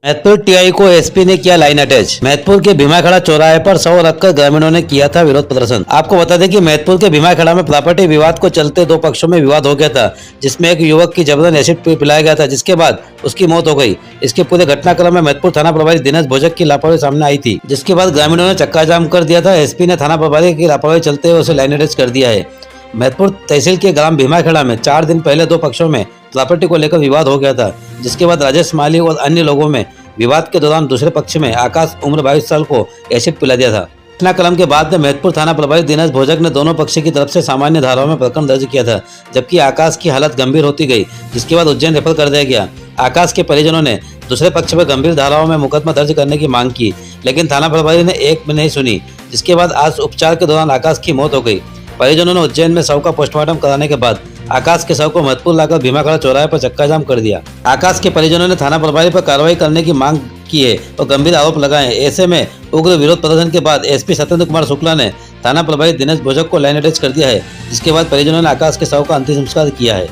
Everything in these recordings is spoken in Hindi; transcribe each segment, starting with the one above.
मैहतपुर टीआई को एसपी ने किया लाइन अटैच। मैहतपुर के भीमाखड़ा चौराहे पर शव रखकर ग्रामीणों ने किया था विरोध प्रदर्शन। आपको बता दें कि मैहतपुर के भीमाखड़ा में प्रॉपर्टी विवाद को चलते दो पक्षों में विवाद हो गया था, जिसमें एक युवक की जबरन एसिड पिलाया गया था, जिसके बाद उसकी मौत हो गई। इसके पूरे घटनाक्रम में मैहतपुर थाना प्रभारी दिनेश भोजक की लापरवाही सामने आई थी, जिसके बाद ग्रामीणों ने चक्का जाम कर दिया था। एसपी ने थाना प्रभारी की लापरवाही चलते हुए उसे लाइन अटैच कर दिया है। मैहतपुर तहसील के ग्राम भीमाखेड़ा में 4 दिन पहले दो पक्षों में प्रॉपर्टी को लेकर विवाद हो गया था, जिसके बाद राजेश माली और अन्य लोगों में विवाद के दौरान दूसरे पक्ष में आकाश उम्र 22 साल को एसिड पिला दिया था। घटनाक्रम के बाद में मैहतपुर थाना प्रभारी दिनेश भोजक ने दोनों पक्ष की तरफ से सामान्य धाराओं में प्रकरण दर्ज किया था, जबकि आकाश की हालत गंभीर होती गई, जिसके बाद उज्जैन रेफर कर दिया गया। आकाश के परिजनों ने दूसरे पक्ष पर गंभीर धाराओं में मुकदमा दर्ज करने की मांग की, लेकिन थाना प्रभारी ने एक भी नहीं सुनी, जिसके बाद आज उपचार के दौरान आकाश की मौत हो गई। परिजनों ने उज्जैन में शव का पोस्टमार्टम कराने के बाद आकाश के शव को मैहतपुर लाकर भीमाखड़ा चौराहे पर चक्का जाम कर दिया। आकाश के परिजनों ने थाना प्रभारी पर कार्रवाई करने की मांग की है और गंभीर आरोप लगाए। ऐसे में उग्र विरोध प्रदर्शन के बाद एसपी सत्येंद्र कुमार शुक्ला ने थाना प्रभारी दिनेश भोजक को लाइन अटैच कर दिया है, जिसके बाद परिजनों ने आकाश के शव का अंतिम संस्कार किया है।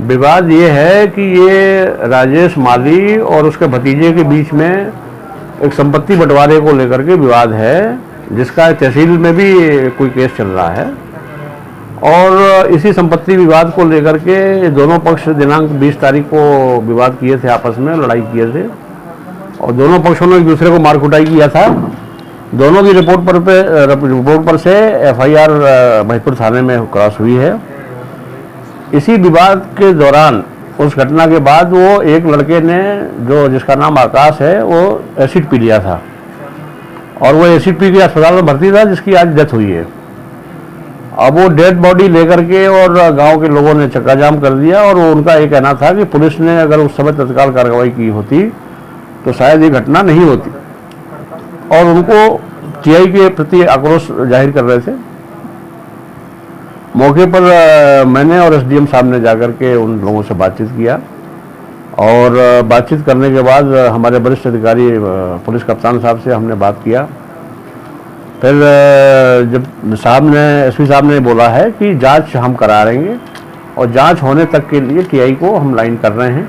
विवाद ये है कि ये राजेश माली और उसके भतीजे के बीच में एक संपत्ति बंटवारे को लेकर के विवाद है, जिसका तहसील में भी कोई केस चल रहा है। और इसी संपत्ति विवाद को लेकर के दोनों पक्ष दिनांक 20 तारीख को विवाद किए थे, आपस में लड़ाई किए थे और दोनों पक्षों ने एक दूसरे को मार कुटाई किया था। दोनों की रिपोर्ट पर से एफआईआर मैहतपुर थाने में क्रॉस हुई है। इसी विवाद के दौरान उस घटना के बाद वो एक लड़के ने, जो जिसका नाम आकाश है, वो एसिड पी लिया था और वो एसिड पी के अस्पताल में भर्ती था, जिसकी आज डेथ हुई है। अब वो डेड बॉडी लेकर के और गांव के लोगों ने चक्का जाम कर दिया और उनका ये कहना था कि पुलिस ने अगर उस समय तत्काल कार्रवाई की होती तो शायद ये घटना नहीं होती, और उनको टीआई के प्रति आक्रोश जाहिर कर रहे थे। मौके पर मैंने और एसडीएम साहब ने जाकर के उन लोगों से बातचीत किया और बातचीत करने के बाद हमारे वरिष्ठ अधिकारी पुलिस कप्तान साहब से हमने बात किया। फिर जब एसपी साहब ने बोला है कि जांच हम करा लेंगे और जांच होने तक के लिए टीआई को हम लाइन कर रहे हैं,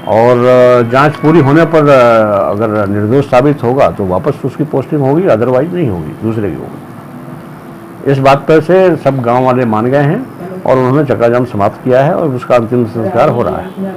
और जांच पूरी होने पर अगर निर्दोष साबित होगा तो वापस उसकी पोस्टिंग होगी, अदरवाइज नहीं होगी, दूसरे की होगी। इस बात पर से सब गांव वाले मान गए हैं और उन्होंने चक्का जाम समाप्त किया है और उसका अंतिम संस्कार हो रहा है।